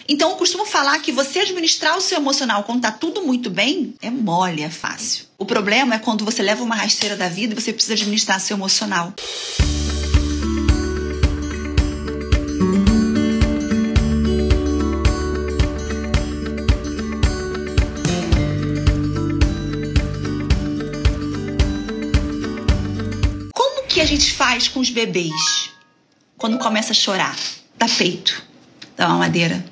Então eu costumo falar que você administrar o seu emocional quando tá tudo muito bem é mole, é fácil. O problema é quando você leva uma rasteira da vida e você precisa administrar seu emocional. Como que a gente faz com os bebês quando começa a chorar? Dá peito, dá mamadeira,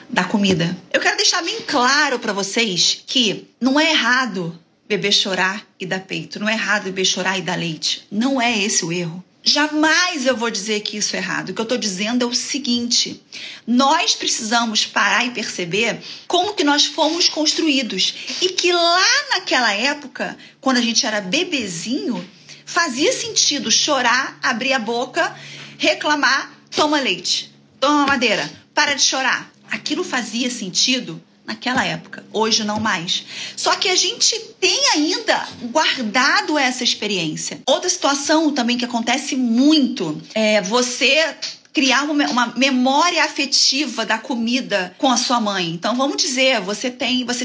dá comida. Eu quero deixar bem claro para vocês que não é errado bebê chorar e dar peito. Não é errado bebê chorar e dar leite. Não é esse o erro. Jamais eu vou dizer que isso é errado. O que eu estou dizendo é o seguinte: nós precisamos parar e perceber como que nós fomos construídos. E que lá naquela época, quando a gente era bebezinho, fazia sentido chorar, abrir a boca, reclamar, toma leite, toma mamadeira, para de chorar. Aquilo fazia sentido naquela época, hoje não mais. Só que a gente tem ainda guardado essa experiência. Outra situação também que acontece muito é você criar uma memória afetiva da comida com a sua mãe. Então vamos dizer, você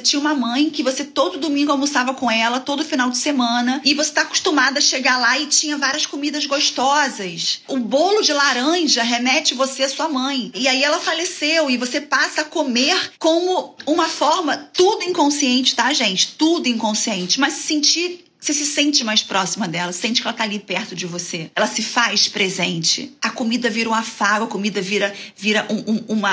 tinha uma mãe que você todo domingo almoçava com ela, todo final de semana, e você está acostumada a chegar lá e tinha várias comidas gostosas. O bolo de laranja remete você à sua mãe. E aí ela faleceu e você passa a comer como uma forma, tudo inconsciente, tá, gente? Tudo inconsciente, mas você se sente mais próxima dela, sente que ela tá ali perto de você. Ela se faz presente. A comida vira um afago, a comida vira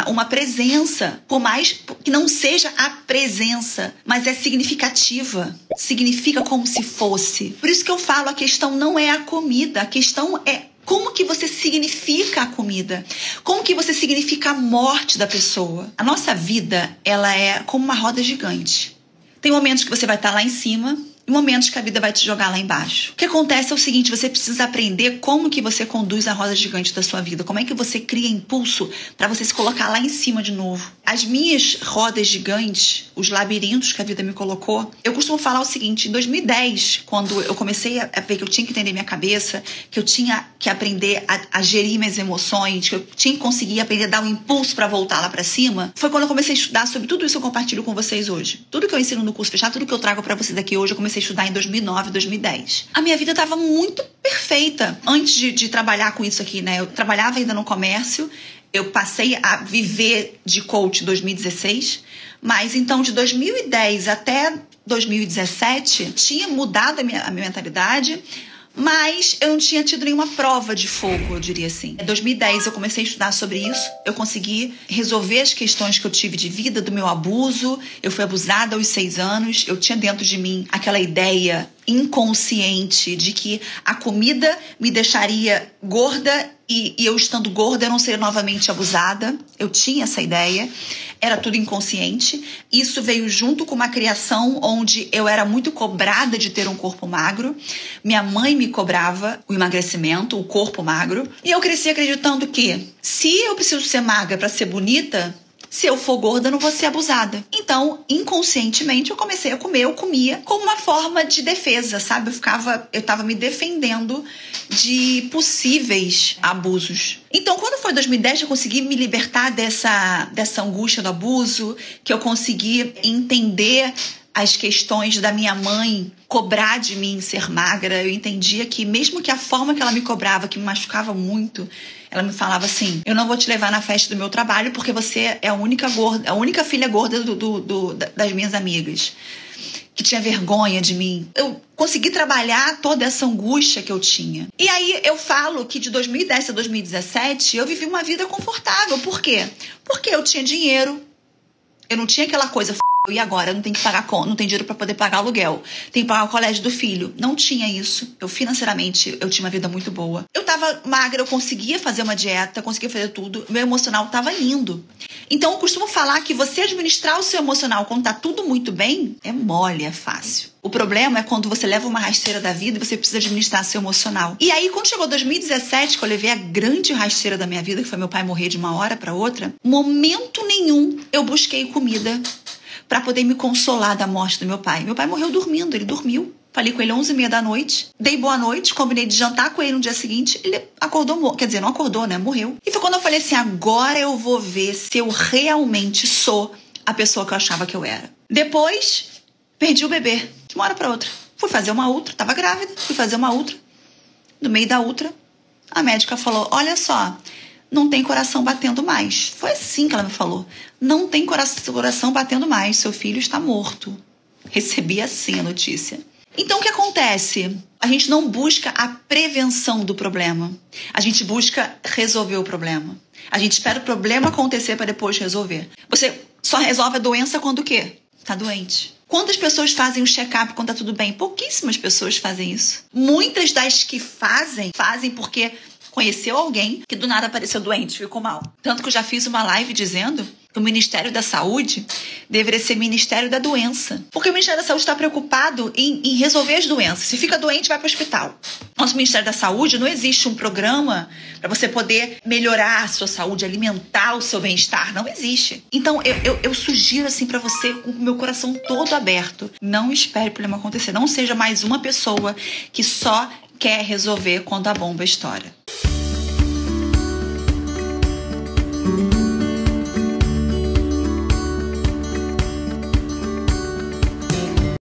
uma presença. Por mais que não seja a presença, mas é significativa. Significa como se fosse. Por isso que eu falo, a questão não é a comida, a questão é como que você significa a comida? Como que você significa a morte da pessoa? A nossa vida, ela é como uma roda gigante. Tem momentos que você vai estar lá em cima, e momentos que a vida vai te jogar lá embaixo. O que acontece é o seguinte: você precisa aprender como que você conduz a roda gigante da sua vida. Como é que você cria impulso para você se colocar lá em cima de novo. As minhas rodas gigantes, os labirintos que a vida me colocou, eu costumo falar o seguinte: em 2010, quando eu comecei a ver que eu tinha que entender minha cabeça, que eu tinha que aprender a gerir minhas emoções, que eu tinha que conseguir aprender a dar um impulso para voltar lá para cima, foi quando eu comecei a estudar sobre tudo isso que eu compartilho com vocês hoje. Tudo que eu ensino no curso fechado, tudo que eu trago para vocês aqui hoje, eu comecei a estudar em 2009, 2010. A minha vida estava muito perfeita antes de trabalhar com isso aqui, né? Eu trabalhava ainda no comércio, eu passei a viver de coach em 2016, mas então de 2010 até 2017 tinha mudado a minha mentalidade, mas eu não tinha tido nenhuma prova de fogo, eu diria assim. Em 2010 eu comecei a estudar sobre isso, eu consegui resolver as questões que eu tive de vida, do meu abuso. Eu fui abusada aos 6 anos, eu tinha dentro de mim aquela ideia inconsciente de que a comida me deixaria gorda e eu estando gorda eu não seria novamente abusada. Eu tinha essa ideia, era tudo inconsciente. Isso veio junto com uma criação onde eu era muito cobrada de ter um corpo magro. Minha mãe me cobrava o emagrecimento, o corpo magro. E eu cresci acreditando que se eu preciso ser magra para ser bonita, se eu for gorda, eu não vou ser abusada. Então, inconscientemente, eu comecei a comer, eu comia como uma forma de defesa, sabe? Eu tava me defendendo de possíveis abusos. Então, quando foi 2010, eu consegui me libertar dessa angústia do abuso, que eu consegui entender as questões da minha mãe cobrar de mim ser magra. Eu entendia que mesmo que a forma que ela me cobrava, que me machucava muito, ela me falava assim: eu não vou te levar na festa do meu trabalho porque você é a única gorda, a única filha gorda das minhas amigas, que tinha vergonha de mim. Eu consegui trabalhar toda essa angústia que eu tinha. E aí eu falo que de 2010 a 2017 eu vivi uma vida confortável. Por quê? Porque eu tinha dinheiro, eu não tinha aquela coisa: e agora? Eu não tenho que pagar conta, não tenho dinheiro para poder pagar aluguel, tenho que pagar o colégio do filho. Não tinha isso. Financeiramente, eu tinha uma vida muito boa. Eu tava magra, eu conseguia fazer uma dieta, conseguia fazer tudo. Meu emocional tava lindo. Então, eu costumo falar que você administrar o seu emocional quando tá tudo muito bem é mole, é fácil. O problema é quando você leva uma rasteira da vida e você precisa administrar seu emocional. E aí, quando chegou 2017, que eu levei a grande rasteira da minha vida, que foi meu pai morrer de uma hora para outra, momento nenhum eu busquei comida para poder me consolar da morte do meu pai. Meu pai morreu dormindo, ele dormiu. Falei com ele 11h30 da noite, dei boa noite, combinei de jantar com ele no dia seguinte, ele acordou, quer dizer, não acordou, né, morreu. E foi quando eu falei assim, agora eu vou ver se eu realmente sou a pessoa que eu achava que eu era. Depois, perdi o bebê, de uma hora pra outra. Fui fazer uma ultra, tava grávida, fui fazer uma ultra. No meio da ultra, a médica falou, olha só, não tem coração batendo mais. Foi assim que ela me falou, não tem coração batendo mais, seu filho está morto. Recebi assim a notícia. Então, o que acontece? A gente não busca a prevenção do problema. A gente busca resolver o problema. A gente espera o problema acontecer para depois resolver. Você só resolve a doença quando o quê? Tá doente. Quantas pessoas fazem um check-up quando tá tudo bem? Pouquíssimas pessoas fazem isso. Muitas das que fazem porque conheceu alguém que do nada apareceu doente, ficou mal. Tanto que eu já fiz uma live dizendo que o Ministério da Saúde deveria ser Ministério da Doença. Porque o Ministério da Saúde está preocupado em resolver as doenças. Se fica doente, vai para o hospital. Nosso Ministério da Saúde não existe um programa para você poder melhorar a sua saúde, alimentar o seu bem-estar. Não existe. Então, eu sugiro assim para você, com o meu coração todo aberto, não espere o problema acontecer. Não seja mais uma pessoa que só quer resolver quando a bomba estoura.